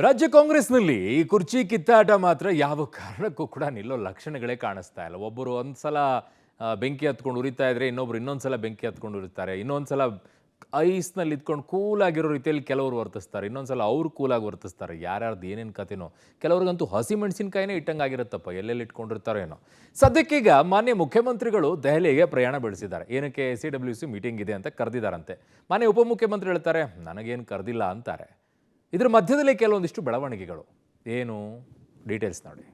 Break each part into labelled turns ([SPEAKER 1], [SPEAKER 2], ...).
[SPEAKER 1] ರಾಜ್ಯ ಕಾಂಗ್ರೆಸ್ನಲ್ಲಿ ಈ ಕುರ್ಚಿ ಕಿತ್ತಾಟ ಮಾತ್ರ ಯಾವ ಕಾರಣಕ್ಕೂ ಕೂಡ ನಿಲ್ಲೋ ಲಕ್ಷಣಗಳೇ ಕಾಣಿಸ್ತಾ ಇಲ್ಲ. ಒಬ್ಬರು ಒಂದ್ಸಲ ಬೆಂಕಿ ಹತ್ಕೊಂಡು ಉರಿತಾ ಇದ್ರೆ ಇನ್ನೊಬ್ರು ಇನ್ನೊಂದ್ಸಲ ಬೆಂಕಿ ಹತ್ಕೊಂಡು ಉರಿತಾರೆ. ಇನ್ನೊಂದ್ಸಲ ಐಸ್ನಲ್ಲಿ ಇದ್ಕೊಂಡು ಕೂಲಾಗಿರೋ ರೀತಿಯಲ್ಲಿ ಕೆಲವರು ವರ್ತಿಸ್ತಾರೆ, ಇನ್ನೊಂದ್ಸಲ ಅವ್ರು ಕೂಲಾಗಿ ವರ್ತಿಸ್ತಾರೆ. ಯಾರ್ಯಾರ್ದು ಏನೇನು ಕತೆನೋ. ಕೆಲವ್ರಿಗಂತೂ ಹಸಿ ಮೆಣಸಿನ್ಕಾಯಿನೇ ಇಟ್ಟಂಗಾಗಿರುತ್ತಪ್ಪ, ಎಲ್ಲೆಲ್ಲಿ ಇಟ್ಕೊಂಡಿರ್ತಾರೋ ಏನೋ. ಸದ್ಯಕ್ಕೀಗ ಮಾನ್ಯ ಮುಖ್ಯಮಂತ್ರಿಗಳು ದೆಹಲಿಗೆ ಪ್ರಯಾಣ ಬೆಳೆಸಿದ್ದಾರೆ. ಏನಕ್ಕೆ CWC ಮೀಟಿಂಗ್ ಇದೆ ಅಂತ ಕರೆದಿದ್ದಾರಂತೆ. ಮಾನ್ಯ ಉಪಮುಖ್ಯಮಂತ್ರಿ ಹೇಳ್ತಾರೆ ನನಗೇನು ಕರೆದಿಲ್ಲ ಅಂತಾರೆ. ಇದರ ಮಧ್ಯದಲ್ಲಿ ಕೆಲವೊಂದಿಷ್ಟು ಬೆಳವಣಿಗೆಗಳು ಏನು, ಡೀಟೇಲ್ಸ್ ನೋಡಿ.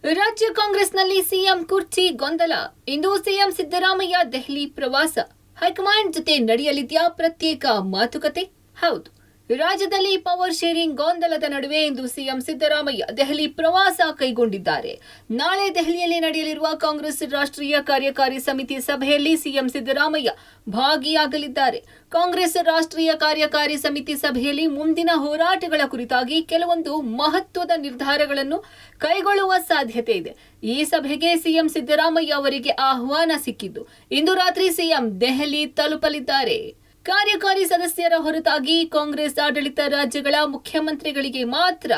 [SPEAKER 2] ರಾಜ್ಯ ಕಾಂಗ್ರೆಸ್ನಲ್ಲಿ ಸಿಎಂ ಕುರ್ಚಿ ಗೊಂದಲ. ಇಂದು ಸಿಎಂ ಸಿದ್ದರಾಮಯ್ಯ ದೆಹಲಿ ಪ್ರವಾಸ. ಹೈಕಮಾಂಡ್ ಜೊತೆ ನಡೆಯಲಿದೆಯಾ ಪ್ರತ್ಯೇಕ ಮಾತುಕತೆ? ಹೌದು, ರಾಜ್ಯದಲ್ಲಿ ಪವರ್ ಶೇರಿಂಗ್ ಗೊಂದಲದ ನಡುವೆ ಇಂದು ಸಿಎಂ ಸಿದ್ದರಾಮಯ್ಯ ದೆಹಲಿ ಪ್ರವಾಸ ಕೈಗೊಂಡಿದ್ದಾರೆ. ನಾಳೆ ದೆಹಲಿಯಲ್ಲಿ ನಡೆಯಲಿರುವ ಕಾಂಗ್ರೆಸ್ ರಾಷ್ಟ್ರೀಯ ಕಾರ್ಯಕಾರಿ ಸಮಿತಿ ಸಭೆಯಲ್ಲಿ ಸಿಎಂ ಸಿದ್ದರಾಮಯ್ಯ ಭಾಗಿಯಾಗಲಿದ್ದಾರೆ. ಕಾಂಗ್ರೆಸ್ ರಾಷ್ಟ್ರೀಯ ಕಾರ್ಯಕಾರಿ ಸಮಿತಿ ಸಭೆಯಲ್ಲಿ ಮುಂದಿನ ಹೋರಾಟಗಳ ಕುರಿತಾಗಿ ಕೆಲವೊಂದು ಮಹತ್ವದ ನಿರ್ಧಾರಗಳನ್ನು ಕೈಗೊಳ್ಳುವ ಸಾಧ್ಯತೆ ಇದೆ. ಈ ಸಭೆಗೆ ಸಿಎಂ ಸಿದ್ದರಾಮಯ್ಯ ಅವರಿಗೆ ಆಹ್ವಾನ ಸಿಕ್ಕಿದ್ದು ಇಂದು ರಾತ್ರಿ ಸಿಎಂ ದೆಹಲಿ ತಲುಪಲಿದ್ದಾರೆ. ಕಾರ್ಯಕಾರಿ ಸದಸ್ಯರ ಹೊರತಾಗಿ ಕಾಂಗ್ರೆಸ್ ಆಡಳಿತ ರಾಜ್ಯಗಳ ಮುಖ್ಯಮಂತ್ರಿಗಳಿಗೆ ಮಾತ್ರ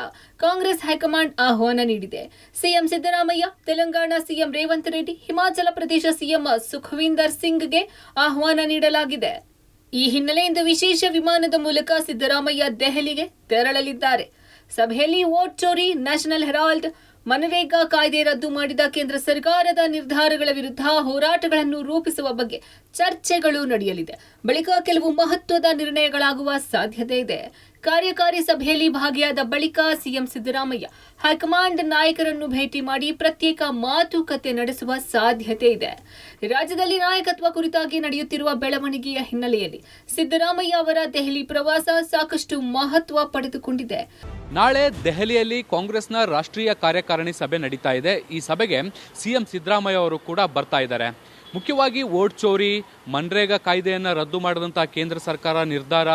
[SPEAKER 2] ಕಾಂಗ್ರೆಸ್ ಹೈಕಮಾಂಡ್ ಆಹ್ವಾನ ನೀಡಿದೆ. CM Siddaramaiah, Telangana CM Revanth Reddy, Himachal Pradesh CM Sukhwinder ಸಿಂಗ್ಗೆ ಆಹ್ವಾನ ನೀಡಲಾಗಿದೆ. ಈ ಹಿನ್ನೆಲೆಯಿಂದ ವಿಶೇಷ ವಿಮಾನದ ಮೂಲಕ ಸಿದ್ದರಾಮಯ್ಯ ದೆಹಲಿಗೆ ತೆರಳಲಿದ್ದಾರೆ. ಸಭೆಯಲ್ಲಿ ವೋಟ್ ಚೋರಿ, ನ್ಯಾಷನಲ್ ಹೆರಾಲ್ಡ್, ಮನರೇಗಾ ಕಾಯ್ದೆ ರದ್ದು ಮಾಡಿದ ಕೇಂದ್ರ ಸರ್ಕಾರದ ನಿರ್ಧಾರಗಳ ವಿರುದ್ಧ ಹೋರಾಟಗಳನ್ನು ರೂಪಿಸುವ ಬಗ್ಗೆ ಚರ್ಚೆಗಳು ನಡೆಯಲಿದೆ. ಬಳಿಕ ಕೆಲವು ಮಹತ್ವದ ನಿರ್ಣಯಗಳಾಗುವ ಸಾಧ್ಯತೆ ಇದೆ. ಕಾರ್ಯಕಾರಿ ಸಭೆಯಲ್ಲಿ ಭಾಗಿಯಾದ ಬಳಿಕ ಸಿಎಂ ಸಿದ್ದರಾಮಯ್ಯ ಹೈಕಮಾಂಡ್ ನಾಯಕರನ್ನು ಭೇಟಿ ಮಾಡಿ ಪ್ರತ್ಯೇಕ ಮಾತುಕತೆ ನಡೆಸುವ ಸಾಧ್ಯತೆ ಇದೆ. ರಾಜ್ಯದಲ್ಲಿ ನಾಯಕತ್ವ ಕುರಿತಾಗಿ ನಡೆಯುತ್ತಿರುವ ಬೆಳವಣಿಗೆಯ ಹಿನ್ನೆಲೆಯಲ್ಲಿ ಸಿದ್ದರಾಮಯ್ಯ ಅವರ ದೆಹಲಿ ಪ್ರವಾಸ ಸಾಕಷ್ಟು ಮಹತ್ವ ಪಡೆದುಕೊಂಡಿದೆ.
[SPEAKER 3] ನಾಳೆ ದೆಹಲಿಯಲ್ಲಿ ಕಾಂಗ್ರೆಸ್ನ ರಾಷ್ಟ್ರೀಯ ಕಾರ್ಯಕಾರಿಣಿ ಸಭೆ ನಡೀತಾ ಇದೆ. ಈ ಸಭೆಗೆ ಸಿಎಂ ಸಿದ್ದರಾಮಯ್ಯ ಅವರು ಕೂಡ ಬರ್ತಾ ಇದ್ದಾರೆ. ಮುಖ್ಯವಾಗಿ ವೋಟ್ ಚೋರಿ, ಮನ್ರೇಗಾ ಕಾಯ್ದೆಯನ್ನು ರದ್ದು ಮಾಡಿದಂತಹ ಕೇಂದ್ರ ಸರ್ಕಾರ ನಿರ್ಧಾರ,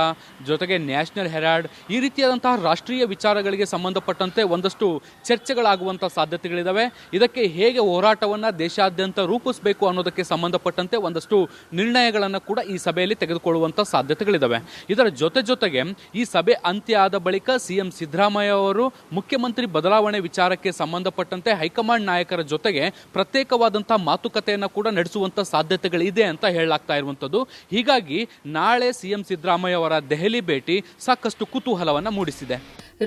[SPEAKER 3] ಜೊತೆಗೆ ನ್ಯಾಷನಲ್ ಹೆರಾಲ್ಡ್, ಈ ರೀತಿಯಾದಂತಹ ರಾಷ್ಟ್ರೀಯ ವಿಚಾರಗಳಿಗೆ ಸಂಬಂಧಪಟ್ಟಂತೆ ಒಂದಷ್ಟು ಚರ್ಚೆಗಳಾಗುವಂಥ ಸಾಧ್ಯತೆಗಳಿದ್ದಾವೆ. ಇದಕ್ಕೆ ಹೇಗೆ ಹೋರಾಟವನ್ನು ದೇಶಾದ್ಯಂತ ರೂಪಿಸಬೇಕು ಅನ್ನೋದಕ್ಕೆ ಸಂಬಂಧಪಟ್ಟಂತೆ ಒಂದಷ್ಟು ನಿರ್ಣಯಗಳನ್ನು ಕೂಡ ಈ ಸಭೆಯಲ್ಲಿ ತೆಗೆದುಕೊಳ್ಳುವಂಥ ಸಾಧ್ಯತೆಗಳಿದ್ದಾವೆ. ಇದರ ಜೊತೆಗೆ ಈ ಸಭೆ ಅಂತ್ಯ ಆದ ಬಳಿಕ ಸಿಎಂ ಸಿದ್ದರಾಮಯ್ಯ ಅವರು ಮುಖ್ಯಮಂತ್ರಿ ಬದಲಾವಣೆ ವಿಚಾರಕ್ಕೆ ಸಂಬಂಧಪಟ್ಟಂತೆ ಹೈಕಮಾಂಡ್ ನಾಯಕರ ಜೊತೆಗೆ ಪ್ರತ್ಯೇಕವಾದಂತಹ ಮಾತುಕತೆಯನ್ನು ಕೂಡ ನಡೆಸುವ ಸಾಧ್ಯತೆಗಳಿದೆ ಅಂತ ಹೇಳಲಾಗ್ತಾ ಇರುವಂತದ್ದು. ಹೀಗಾಗಿ ನಾಳೆ ಸಿಎಂ ಸಿದ್ದರಾಮಯ್ಯ ಅವರ ದೆಹಲಿ ಭೇಟಿ ಸಾಕಷ್ಟು ಕುತೂಹಲವನ್ನ ಮೂಡಿಸಿದೆ.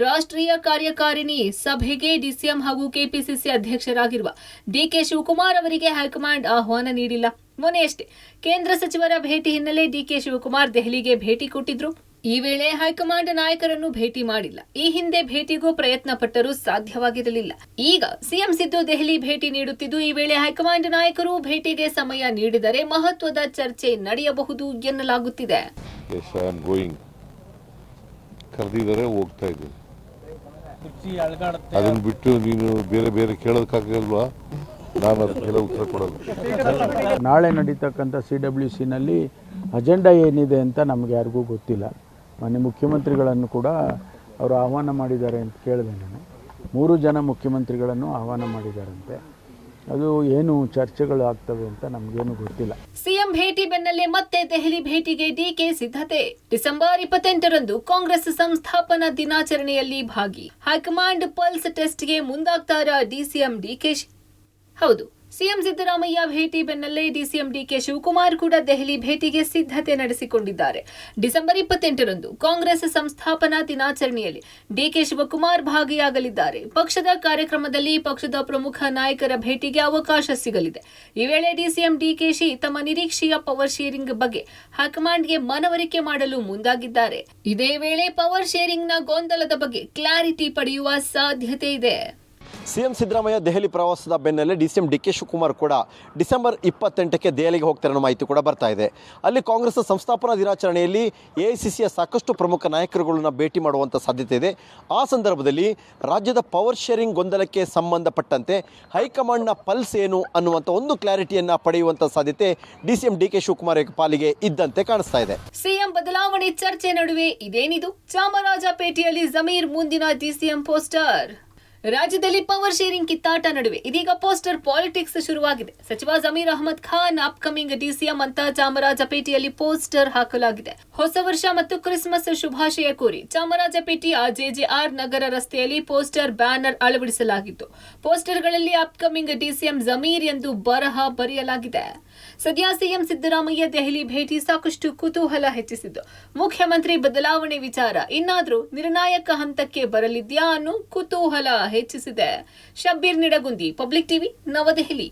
[SPEAKER 2] ರಾಷ್ಟ್ರೀಯ ಕಾರ್ಯಕಾರಿಣಿ ಸಭೆಗೆ ಡಿಸಿಎಂ ಹಾಗೂ ಕೆಪಿಸಿಸಿ ಅಧ್ಯಕ್ಷರಾಗಿರುವ ಡಿಕೆ ಶಿವಕುಮಾರ್ ಅವರಿಗೆ ಹೈಕಮಾಂಡ್ ಆಹ್ವಾನ ನೀಡಿಲ್ಲ. ಮೊನ್ನೆಯಷ್ಟೇ ಕೇಂದ್ರ ಸಚಿವರ ಭೇಟಿ ಹಿನ್ನೆಲೆ ಡಿಕೆ ಶಿವಕುಮಾರ್ ದೆಹಲಿಗೆ ಭೇಟಿ ಕೊಟ್ಟಿದ್ರು. ಈ ವೇಳೆ ಹೈಕಮಾಂಡ್ ನಾಯಕರನ್ನು ಭೇಟಿ ಮಾಡಿಲ್ಲ. ಈ ಹಿಂದೆ ಭೇಟಿಗೂ ಪ್ರಯತ್ನ ಪಟ್ಟರೂ ಸಾಧ್ಯವಾಗಿರಲಿಲ್ಲ. ಈಗ ಸಿಎಂ ಸಿದ್ದು ದೆಹಲಿ ಭೇಟಿ ನೀಡುತ್ತಿದ್ದು, ಈ ವೇಳೆ ಹೈಕಮಾಂಡ್ ನಾಯಕರು ಭೇಟಿಗೆ ಸಮಯ ನೀಡಿದರೆ ಮಹತ್ವದ ಚರ್ಚೆ ನಡೆಯಬಹುದು ಎನ್ನಲಾಗುತ್ತಿದೆ.
[SPEAKER 4] ಕರೆದಿದ್ದಾರೆ, ಹೋಗ್ತಾ ಇದ್ದೀನಿ. ಅದನ್ನ ಬಿಟ್ಟು ನೀನು ಬೇರೆ ಬೇರೆ ಕೇಳೋದಕ್ಕಾಗಲ್ವಾ? ನಾನು ಅದಕ್ಕೆಲ್ಲ ಉತ್ತರ ಕೊಡೋದು.
[SPEAKER 5] ನಾಳೆ ನಡೀತಕ್ಕಂಥ CWCನಲ್ಲಿ ಅಜೆಂಡಾ ಏನಿದೆ ಅಂತ ನಮಗೆ ಯಾರಿಗೂ ಗೊತ್ತಿಲ್ಲ. ಮಾನ್ಯ ಮುಖ್ಯಮಂತ್ರಿಗಳನ್ನು ಕೂಡ ಅವರು ಆಹ್ವಾನ ಮಾಡಿದ್ದಾರೆ ಅಂತ ಕೇಳಿದೆ ನಾನು. 3 ಜನ ಮುಖ್ಯಮಂತ್ರಿಗಳನ್ನು ಆಹ್ವಾನ ಮಾಡಿದ್ದಾರಂತೆ. ಅದು ಏನು ಚರ್ಚೆಗಳು ಆಗ್ತವೆ ಅಂತ ನಮಗೇನು ಗೊತ್ತಿಲ್ಲ.
[SPEAKER 2] ಸಿಎಂ ಭೇಟಿ ಬೆನ್ನಲ್ಲೇ ಮತ್ತೆ ದೆಹಲಿ ಭೇಟಿಗೆ ಡಿಕೆ ಸಿದ್ಧತೆ. ಡಿಸೆಂಬರ್ 28ರಂದು ಕಾಂಗ್ರೆಸ್ ಸಂಸ್ಥಾಪನಾ ದಿನಾಚರಣೆಯಲ್ಲಿ ಭಾಗಿ. ಹೈಕಮಾಂಡ್ ಪಲ್ಸ್ ಟೆಸ್ಟ್ಗೆ ಮುಂದಾಗ್ತಾರಾ ಡಿಸಿಎಂ ಡಿಕೆಶಿ? ಹೌದು, ಸಿಎಂ ಸಿದ್ದರಾಮಯ್ಯ ಭೇಟಿ ಬೆನ್ನಲ್ಲೇ ಡಿಸಿಎಂ ಡಿಕೆ ಶಿವಕುಮಾರ್ ಕೂಡ ದೆಹಲಿ ಭೇಟಿಗೆ ಸಿದ್ಧತೆ ನಡೆಸಿಕೊಂಡಿದ್ದಾರೆ. ಡಿಸೆಂಬರ್ 28ರಂದು ಕಾಂಗ್ರೆಸ್ ಸಂಸ್ಥಾಪನಾ ದಿನಾಚರಣೆಯಲ್ಲಿ ಡಿಕೆ ಶಿವಕುಮಾರ್ ಭಾಗಿಯಾಗಲಿದ್ದಾರೆ. ಪಕ್ಷದ ಕಾರ್ಯಕ್ರಮದಲ್ಲಿ ಪಕ್ಷದ ಪ್ರಮುಖ ನಾಯಕರ ಭೇಟಿಗೆ ಅವಕಾಶ ಸಿಗಲಿದೆ. ಈ ವೇಳೆ ಡಿಸಿಎಂ ಡಿಕೆಶಿ ತಮ್ಮ ನಿರೀಕ್ಷೆಯ ಪವರ್ ಶೇರಿಂಗ್ ಬಗ್ಗೆ ಹೈಕಮಾಂಡ್ಗೆ ಮನವರಿಕೆ ಮಾಡಲು ಮುಂದಾಗಿದ್ದಾರೆ. ಇದೇ ವೇಳೆ ಪವರ್ ಶೇರಿಂಗ್ನ ಗೊಂದಲದ ಬಗ್ಗೆ ಕ್ಲಾರಿಟಿ ಪಡೆಯುವ ಸಾಧ್ಯತೆ ಇದೆ.
[SPEAKER 6] ಸಿಎಂ ಸಿದ್ದರಾಮಯ್ಯ ದೆಹಲಿ ಪ್ರವಾಸದ ಬೆನ್ನಲ್ಲೇ ಡಿಸಿಎಂ ಡಿಕೆ ಶಿವಕುಮಾರ್ ಕೂಡ ಡಿಸೆಂಬರ್ 28ಕ್ಕೆ ದೆಹಲಿಗೆ ಹೋಗ್ತಾರೆ ಅನ್ನೋ ಮಾಹಿತಿ ಕೂಡ ಬರ್ತಾ ಇದೆ. ಅಲ್ಲಿ ಕಾಂಗ್ರೆಸ್ ಸಂಸ್ಥಾಪನಾ ದಿನಾಚರಣೆಯಲ್ಲಿ ಎಐಸಿಸಿಯ ಸಾಕಷ್ಟು ಪ್ರಮುಖ ನಾಯಕರುಗಳನ್ನ ಭೇಟಿ ಮಾಡುವಂಥ ಸಾಧ್ಯತೆ ಇದೆ. ಆ ಸಂದರ್ಭದಲ್ಲಿ ರಾಜ್ಯದ ಪವರ್ ಶೇರಿಂಗ್ ಗೊಂದಲಕ್ಕೆ ಸಂಬಂಧಪಟ್ಟಂತೆ ಹೈಕಮಾಂಡ್ನ ಪಲ್ಸ್ ಏನು ಅನ್ನುವಂಥ ಒಂದು ಕ್ಲಾರಿಟಿಯನ್ನು ಪಡೆಯುವಂಥ ಸಾಧ್ಯತೆ ಡಿಸಿಎಂ ಡಿಕೆ ಶಿವಕುಮಾರ್ ಪಾಲಿಗೆ ಇದ್ದಂತೆ ಕಾಣಿಸ್ತಾ ಇದೆ.
[SPEAKER 2] ಸಿಎಂ ಬದಲಾವಣೆ ಚರ್ಚೆ ನಡುವೆ ಇದೇನಿದು? ಚಾಮರಾಜಪೇಟೆಯಲ್ಲಿ ಜಮೀರ್ ಮುಂದಿನ ಡಿಸಿಎಂ ಪೋಸ್ಟರ್. ರಾಜ್ಯದಲ್ಲಿ ಪವರ್ ಶೇರಿಂಗ್ ಕಿತ್ತಾಟ ನಡುವೆ ಇದೀಗ ಪೋಸ್ಟರ್ ಪಾಲಿಟಿಕ್ಸ್ ಶುರುವಾಗಿದೆ. ಸಚಿವ ಜಮೀರ್ ಅಹಮದ್ ಖಾನ್ ಅಪ್ಕಮಿಂಗ್ ಡಿಸಿಎಂ ಅಂತ ಚಾಮರಾಜಪೇಟೆಯಲ್ಲಿ ಪೋಸ್ಟರ್ ಹಾಕಲಾಗಿದೆ. ಹೊಸ ವರ್ಷ ಮತ್ತು ಕ್ರಿಸ್ಮಸ್ ಶುಭಾಶಯ ಕೋರಿ ಚಾಮರಾಜಪೇಟೆಯ ಜೆಜೆಆರ್ ನಗರ ರಸ್ತೆಯಲ್ಲಿ ಪೋಸ್ಟರ್ ಬ್ಯಾನರ್ ಅಳವಡಿಸಲಾಗಿತ್ತು. ಪೋಸ್ಟರ್ಗಳಲ್ಲಿ ಅಪ್ಕಮಿಂಗ್ ಡಿಸಿಎಂ ಜಮೀರ್ ಎಂದು ಬರಹ ಬರೆಯಲಾಗಿದೆ. ಸದ್ಯ ಸಿಎಂ ಸಿದ್ದರಾಮಯ್ಯ ದೆಹಲಿ ಭೇಟಿ ಸಾಕಷ್ಟು ಕುತೂಹಲ ಹೆಚ್ಚಿಸಿದ್ದು, ಮುಖ್ಯಮಂತ್ರಿ ಬದಲಾವಣೆ ವಿಚಾರ ಇನ್ನಾದ್ರೂ ನಿರ್ಣಾಯಕ ಹಂತಕ್ಕೆ ಬರಲಿದ್ಯಾ ಅನ್ನೋ ಕುತೂಹಲ ಹೆಚ್ಚಿಸಿದೆ. ಶಬ್ಬೀರ್ ನಿಡಗುಂದಿ, ಪಬ್ಲಿಕ್ ಟಿವಿ, ನವದೆಹಲಿ.